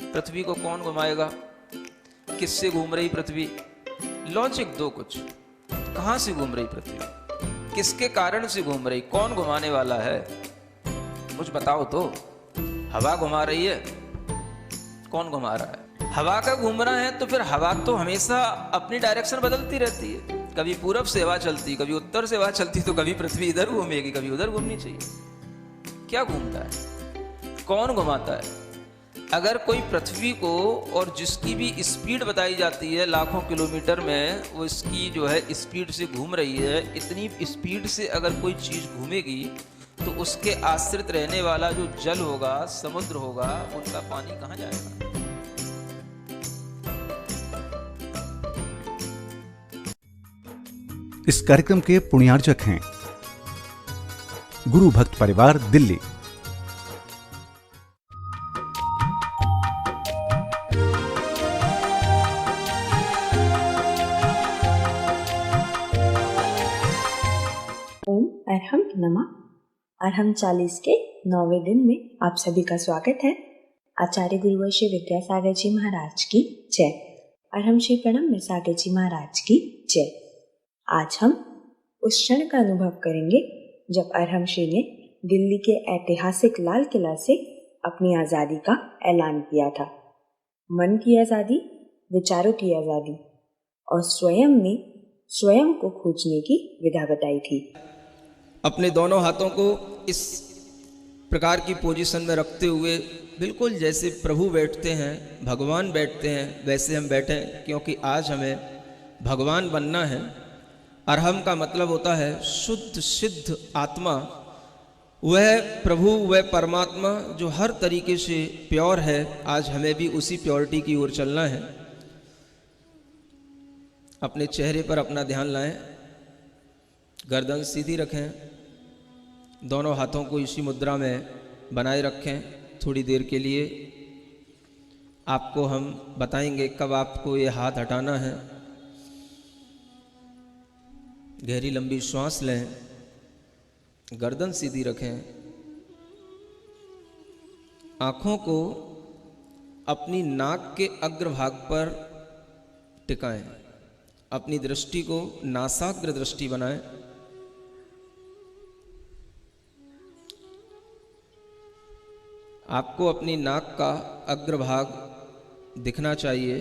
पृथ्वी को कौन घुमाएगा, किससे घूम रही पृथ्वी, लॉजिक दो कुछ। कहां से घूम रही पृथ्वी, किसके कारण से घूम रही, कौन घुमाने वाला है, कुछ बताओ तो। हवा घुमा रही है, कौन घुमा रहा है? हवा का घूमना है तो फिर हवा तो हमेशा अपनी डायरेक्शन बदलती रहती है। कभी पूरब से हवा चलती, कभी उत्तर से हवा चलती, तो कभी पृथ्वी इधर घूमेगी, कभी उधर घूमनी चाहिए। क्या घूमता है, कौन घुमाता है? अगर कोई पृथ्वी को, और जिसकी भी स्पीड बताई जाती है लाखों किलोमीटर में, वो इसकी जो है स्पीड से घूम रही है, इतनी स्पीड से अगर कोई चीज़ घूमेगी तो उसके आश्रित रहने वाला जो जल होगा, समुद्र होगा, उनका पानी कहाँ जाएगा? इस कार्यक्रम के पुण्यार्जक हैं गुरु भक्त परिवार, दिल्ली। ओम अरहम नमः। अरहम 40 के 9वें दिन में आप सभी का स्वागत है। आचार्य गुरुवर श्री विद्यासागर जी महाराज की जय। अरहम श्री प्रणम सागर जी महाराज की जय। आज हम उस क्षण का अनुभव करेंगे जब अरहम श्री ने दिल्ली के ऐतिहासिक लाल किला से अपनी आज़ादी का ऐलान किया था। मन की आज़ादी, विचारों की आज़ादी, और स्वयं ने स्वयं को खोजने की विधा बताई थी। अपने दोनों हाथों को इस प्रकार की पोजीशन में रखते हुए, बिल्कुल जैसे प्रभु बैठते हैं, भगवान बैठते हैं, वैसे हम बैठें, क्योंकि आज हमें भगवान बनना है। अरहम का मतलब होता है शुद्ध सिद्ध आत्मा। वह प्रभु, वह परमात्मा जो हर तरीके से प्योर है, आज हमें भी उसी प्योरिटी की ओर चलना है। अपने चेहरे पर अपना ध्यान लाएं, गर्दन सीधी रखें, दोनों हाथों को इसी मुद्रा में बनाए रखें थोड़ी देर के लिए। आपको हम बताएंगे कब आपको ये हाथ हटाना है। गहरी लंबी श्वास लें, गर्दन सीधी रखें, आँखों को अपनी नाक के अग्रभाग पर टिकाएं, अपनी दृष्टि को नासाग्र दृष्टि बनाएं। आपको अपनी नाक का अग्रभाग दिखना चाहिए।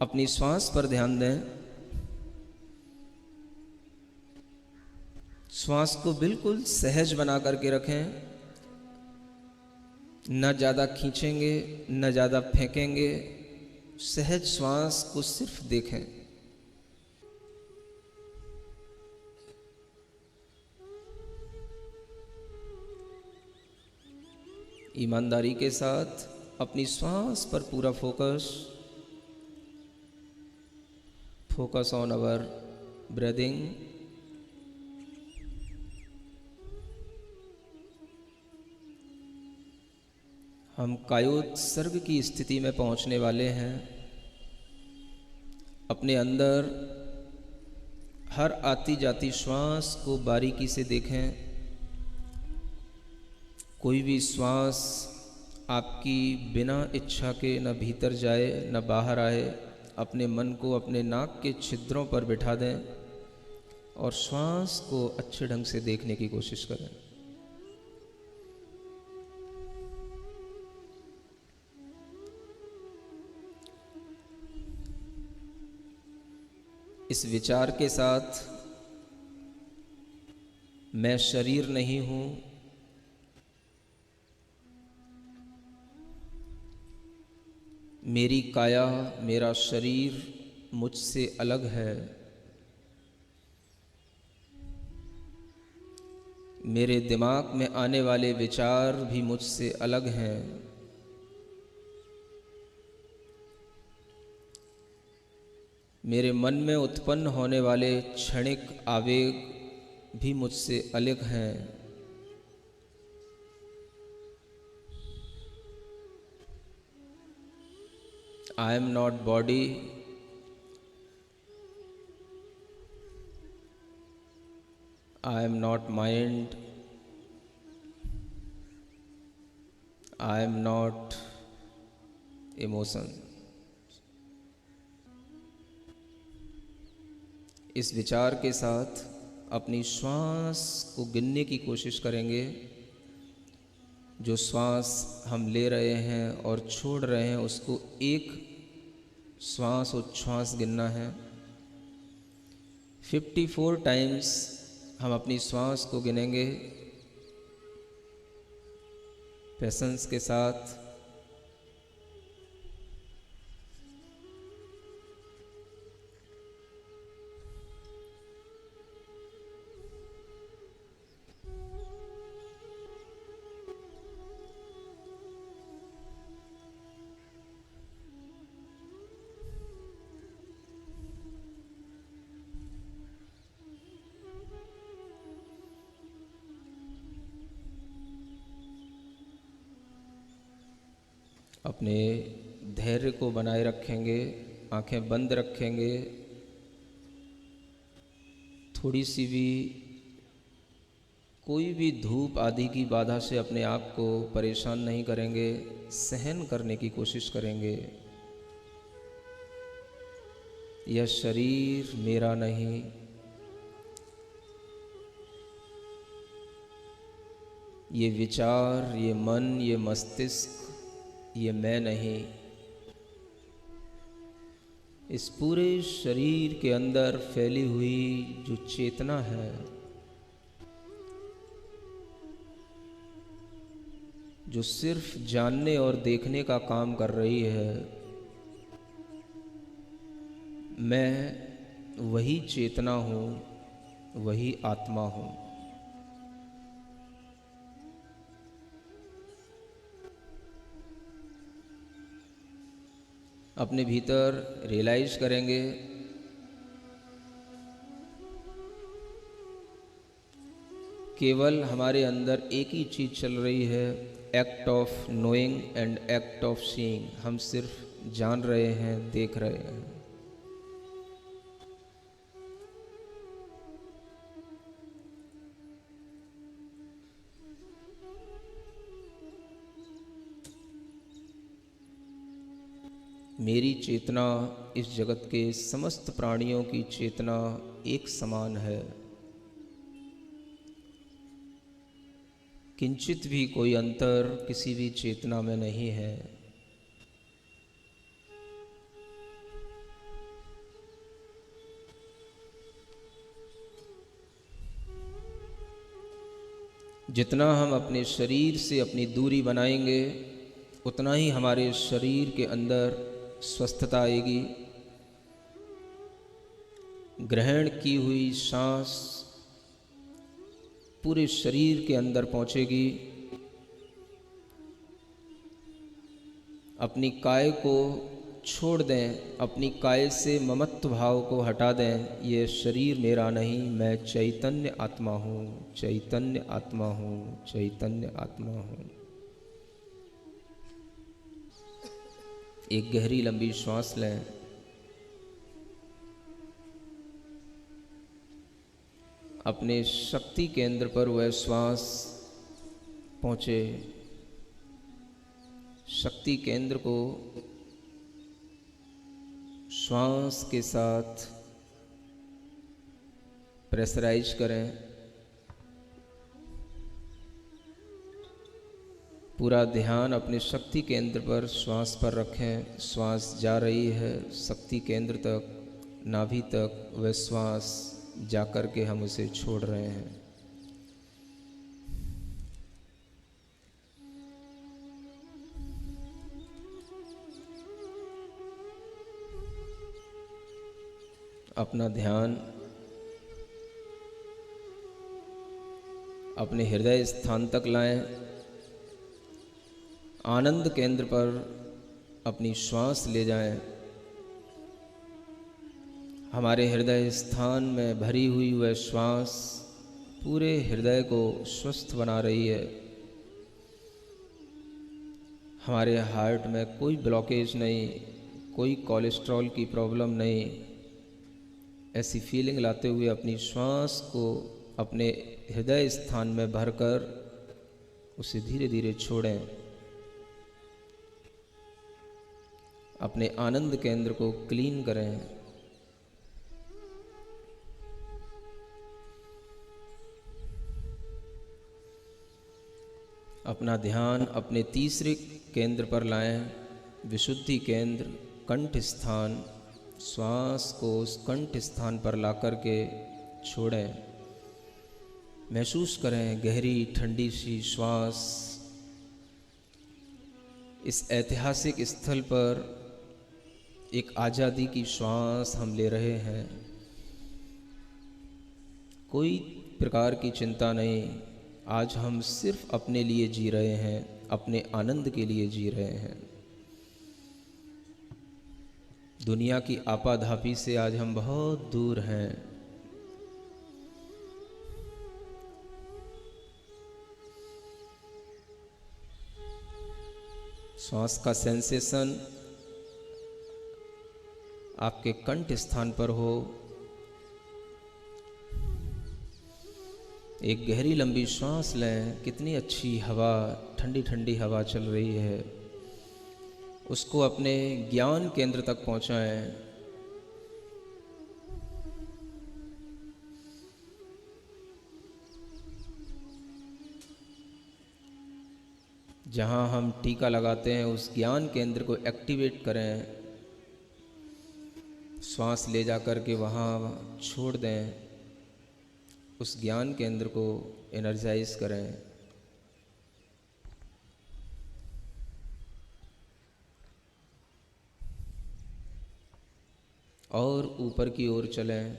अपनी श्वास पर ध्यान दें। श्वास को बिल्कुल सहज बना करके रखें, न ज़्यादा खींचेंगे न ज़्यादा फेंकेंगे। सहज श्वास को सिर्फ देखें। ईमानदारी के साथ अपनी श्वास पर पूरा फोकस ऑन आवर ब्रीदिंग। हम कायोत्सर्ग की स्थिति में पहुंचने वाले हैं। अपने अंदर हर आती जाती श्वास को बारीकी से देखें। कोई भी श्वास आपकी बिना इच्छा के न भीतर जाए न बाहर आए। अपने मन को अपने नाक के छिद्रों पर बिठा दें और श्वास को अच्छे ढंग से देखने की कोशिश करें। इस विचार के साथ, मैं शरीर नहीं हूं, मेरी काया, मेरा शरीर मुझसे अलग है, मेरे दिमाग में आने वाले विचार भी मुझसे अलग हैं, मेरे मन में उत्पन्न होने वाले क्षणिक आवेग भी मुझसे अलग हैं। I am not body, I am not mind, I am not emotion. इस विचार के साथ अपनी श्वास को गिनने की कोशिश करेंगे। जो श्वास हम ले रहे हैं और छोड़ रहे हैं उसको एक श्वास उच्छ्वास गिनना है। 54 टाइम्स हम अपनी श्वास को गिनेंगे पेशेंस के साथ। अपने धैर्य को बनाए रखेंगे, आंखें बंद रखेंगे। थोड़ी सी भी कोई भी धूप आदि की बाधा से अपने आप को परेशान नहीं करेंगे, सहन करने की कोशिश करेंगे। यह शरीर मेरा नहीं, ये विचार, ये मन, ये मस्तिष्क, ये मैं नहीं। इस पूरे शरीर के अंदर फैली हुई जो चेतना है, जो सिर्फ जानने और देखने का काम कर रही है, मैं वही चेतना हूँ, वही आत्मा हूँ। अपने भीतर रियलाइज करेंगे केवल हमारे अंदर एक ही चीज़ चल रही है, act of knowing and act of seeing. हम सिर्फ जान रहे हैं, देख रहे हैं। मेरी चेतना इस जगत के समस्त प्राणियों की चेतना एक समान है। किंचित भी कोई अंतर किसी भी चेतना में नहीं है। जितना हम अपने शरीर से अपनी दूरी बनाएंगे, उतना ही हमारे शरीर के अंदर स्वस्थता आएगी। ग्रहण की हुई सांस पूरे शरीर के अंदर पहुंचेगी। अपनी काय को छोड़ दें, अपनी काय से ममत्व भाव को हटा दें। ये शरीर मेरा नहीं, मैं चैतन्य आत्मा हूँ, चैतन्य आत्मा हूँ, चैतन्य आत्मा हूँ। एक गहरी लंबी श्वास लें। अपने शक्ति केंद्र पर वह श्वास पहुँचे। शक्ति केंद्र को श्वास के साथ प्रेशराइज करें। पूरा ध्यान अपने शक्ति केंद्र पर श्वास पर रखें। श्वास जा रही है शक्ति केंद्र तक, नाभि तक। वह श्वास जाकर के हम उसे छोड़ रहे हैं। अपना ध्यान अपने हृदय स्थान तक लाएं। आनंद केंद्र पर अपनी श्वास ले जाएं। हमारे हृदय स्थान में भरी हुई वह श्वास पूरे हृदय को स्वस्थ बना रही है। हमारे हार्ट में कोई ब्लॉकेज नहीं, कोई कोलेस्ट्रॉल की प्रॉब्लम नहीं। ऐसी फीलिंग लाते हुए अपनी श्वास को अपने हृदय स्थान में भरकर उसे धीरे धीरे छोड़ें। अपने आनंद केंद्र को क्लीन करें। अपना ध्यान अपने तीसरे केंद्र पर लाएं, विशुद्धि केंद्र, कंठ स्थान। श्वास को उस कंठ स्थान पर ला कर के छोड़ें। महसूस करें गहरी ठंडी सी श्वास। इस ऐतिहासिक स्थल पर एक आज़ादी की श्वास हम ले रहे हैं। कोई प्रकार की चिंता नहीं। आज हम सिर्फ अपने लिए जी रहे हैं, अपने आनंद के लिए जी रहे हैं। दुनिया की आपाधापी से आज हम बहुत दूर हैं। श्वास का सेंसेशन आपके कंठ स्थान पर हो। एक गहरी लंबी श्वास लें। कितनी अच्छी हवा, ठंडी ठंडी हवा चल रही है। उसको अपने ज्ञान केंद्र तक पहुंचाएं। जहां हम टीका लगाते हैं उस ज्ञान केंद्र को एक्टिवेट करें। श्वास ले जा कर के वहाँ छोड़ दें। उस ज्ञान केंद्र को एनर्जाइज करें। और ऊपर की ओर चलें।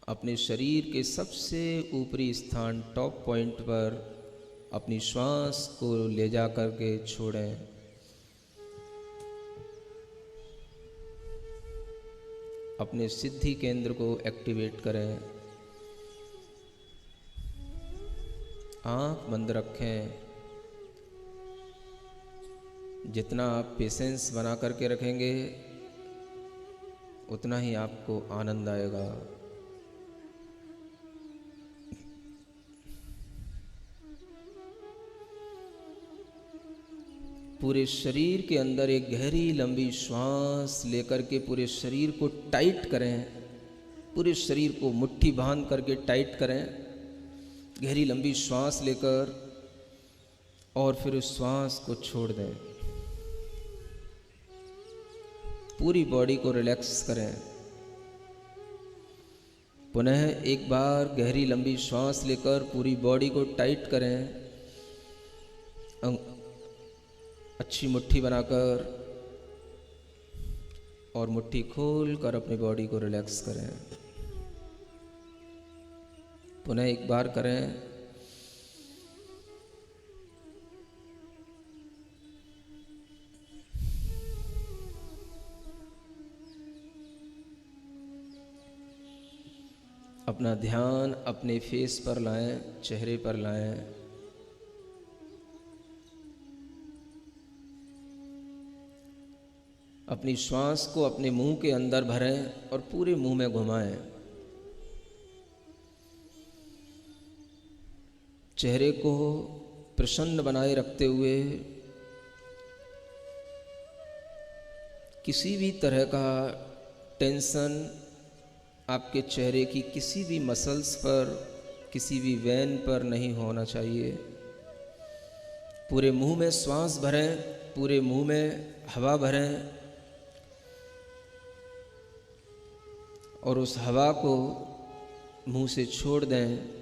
अपने शरीर के सबसे ऊपरी स्थान, टॉप पॉइंट पर अपनी श्वास को ले जा कर के छोड़ें। अपने सिद्धि केंद्र को एक्टिवेट करें। आँख बंद रखें। जितना आप पेशेंस बना करके रखेंगे उतना ही आपको आनंद आएगा। पूरे शरीर के अंदर एक गहरी लंबी श्वास लेकर के पूरे शरीर को टाइट करें। पूरे शरीर को मुट्ठी बांध करके टाइट करें। गहरी लंबी श्वास लेकर और फिर उस श्वास को छोड़ दें। पूरी बॉडी को रिलैक्स करें। पुनः एक बार गहरी लंबी श्वास लेकर पूरी बॉडी को टाइट करें। अच्छी मुट्ठी बनाकर और मुट्ठी खोल कर अपनी बॉडी को रिलैक्स करें। पुनः एक बार करें। अपना ध्यान अपने फेस पर लाएं, चेहरे पर लाएं। अपनी श्वास को अपने मुंह के अंदर भरें और पूरे मुंह में घुमाएं। चेहरे को प्रसन्न बनाए रखते हुए किसी भी तरह का टेंशन आपके चेहरे की किसी भी मसल्स पर, किसी भी वेन पर नहीं होना चाहिए। पूरे मुंह में श्वास भरें, पूरे मुंह में हवा भरें और उस हवा को मुंह से छोड़ दें।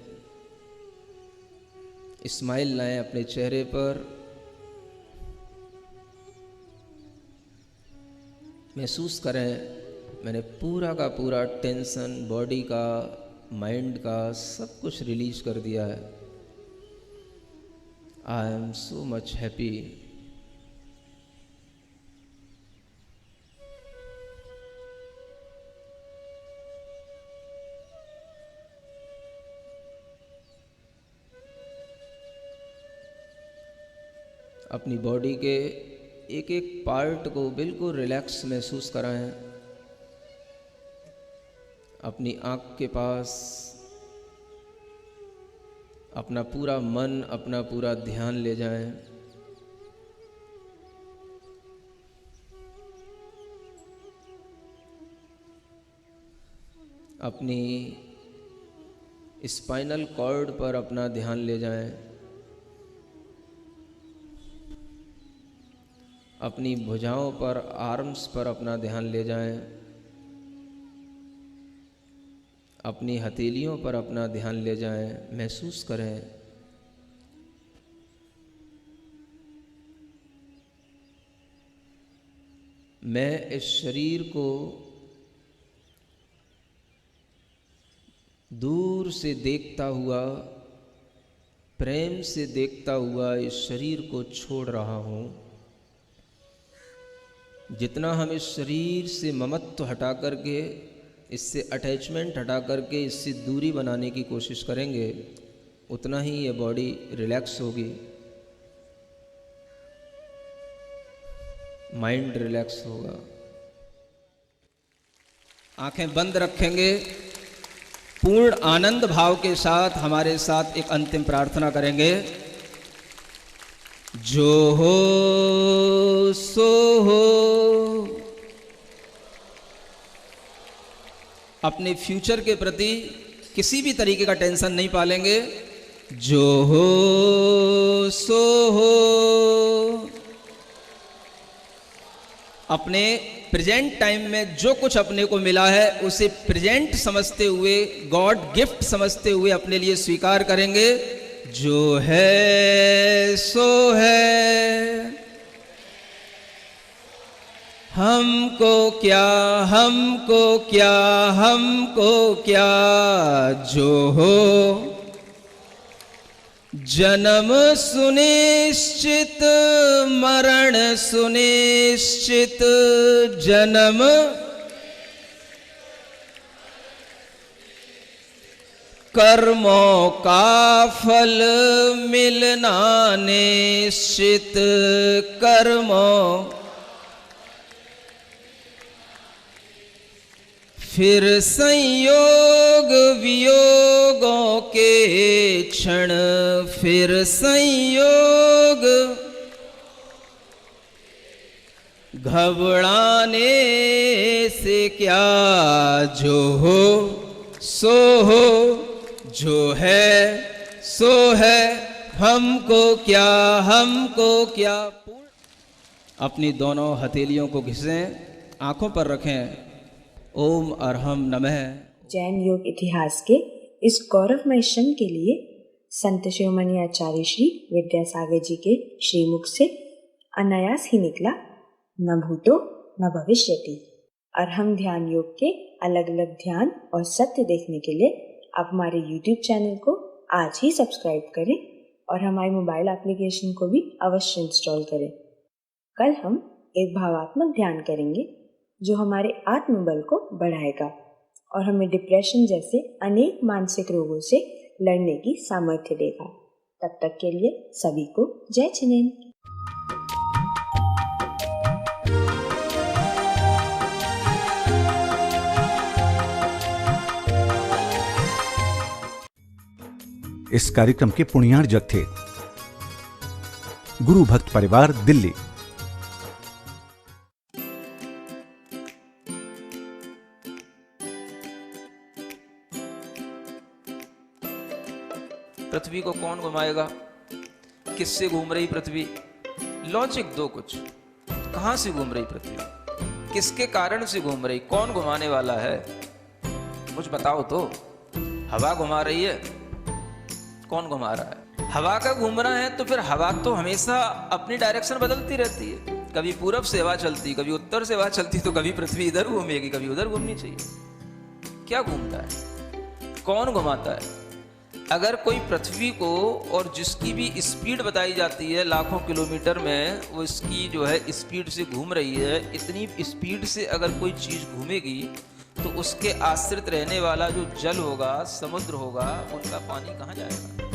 स्माइल लाएं अपने चेहरे पर। महसूस करें मैंने पूरा का पूरा टेंशन बॉडी का, माइंड का सब कुछ रिलीज कर दिया है। I am so much happy. अपनी बॉडी के एक एक पार्ट को बिल्कुल रिलैक्स महसूस कराएं। अपनी आँख के पास अपना पूरा मन, अपना पूरा ध्यान ले जाएं। अपनी स्पाइनल कॉर्ड पर अपना ध्यान ले जाएं, अपनी भुजाओं पर, आर्म्स पर अपना ध्यान ले जाएं, अपनी हथेलियों पर अपना ध्यान ले जाएं। महसूस करें मैं इस शरीर को दूर से देखता हुआ, प्रेम से देखता हुआ इस शरीर को छोड़ रहा हूँ। जितना हम इस शरीर से ममत्व हटा करके, इससे अटैचमेंट हटा करके इससे दूरी बनाने की कोशिश करेंगे, उतना ही ये बॉडी रिलैक्स होगी, माइंड रिलैक्स होगा। आंखें बंद रखेंगे, पूर्ण आनंद भाव के साथ हमारे साथ एक अंतिम प्रार्थना करेंगे। जो हो सो हो। अपने फ्यूचर के प्रति किसी भी तरीके का टेंशन नहीं पालेंगे। जो हो सो हो। अपने प्रेजेंट टाइम में जो कुछ अपने को मिला है उसे प्रेजेंट समझते हुए, गॉड गिफ्ट समझते हुए अपने लिए स्वीकार करेंगे। जो है सो है, हमको क्या, हमको क्या, हमको क्या। जो हो जन्म सुनिश्चित, मरण सुनिश्चित। जन्म कर्मों का फल मिलना निश्चित। कर्मों फिर संयोग वियोगों के क्षण, फिर संयोग घबराने से क्या। जो हो सो हो, जो है सो है, हमको क्या, हमको क्या। अपनी दोनों हथेलियों को घिसें, आंखों पर रखें। ओम अर्हम नमः। जैन योग इतिहास के इस गौरवमय क्षण के लिए संत शिरोमणि आचार्य श्री विद्यासागर जी के श्रीमुख से अनायास ही निकला, न भूतो न भविष्यति। अर्हम ध्यान योग के अलग अलग ध्यान और सत्य देखने के लिए आप हमारे YouTube चैनल को आज ही सब्सक्राइब करें और हमारे मोबाइल एप्लीकेशन को भी अवश्य इंस्टॉल करें। कल हम एक भावात्मक ध्यान करेंगे जो हमारे आत्मबल को बढ़ाएगा और हमें डिप्रेशन जैसे अनेक मानसिक रोगों से लड़ने की सामर्थ्य देगा। तब तक के लिए सभी को जय जिनेन्द्र। इस कार्यक्रम के पुण्यार्जक थे गुरु भक्त परिवार, दिल्ली। पृथ्वी को कौन घुमाएगा? किससे घूम रही पृथ्वी? लॉजिक दो कुछ। कहां से घूम रही पृथ्वी? किसके कारण से घूम रही? कौन घुमाने वाला है? कुछ बताओ तो। हवा घुमा रही है? कौन घुमा रहा है? हवा का घूमना है तो फिर हवा तो हमेशा अपनी डायरेक्शन बदलती रहती है। कभी पूरब से हवा चलती, कभी उत्तर से हवा चलती, तो कभी पृथ्वी इधर घूमेगी, कभी उधर घूमनी चाहिए। क्या घूमता है? कौन घुमाता है? अगर कोई पृथ्वी को, और जिसकी भी स्पीड बताई जाती है लाखों किलोमीटर में, वो इसकी जो है स्पीड से घूम रही है, इतनी स्पीड से अगर कोई चीज़ घूमेगी तो उसके आश्रित रहने वाला जो जल होगा, समुद्र होगा, उनका पानी कहाँ जाएगा?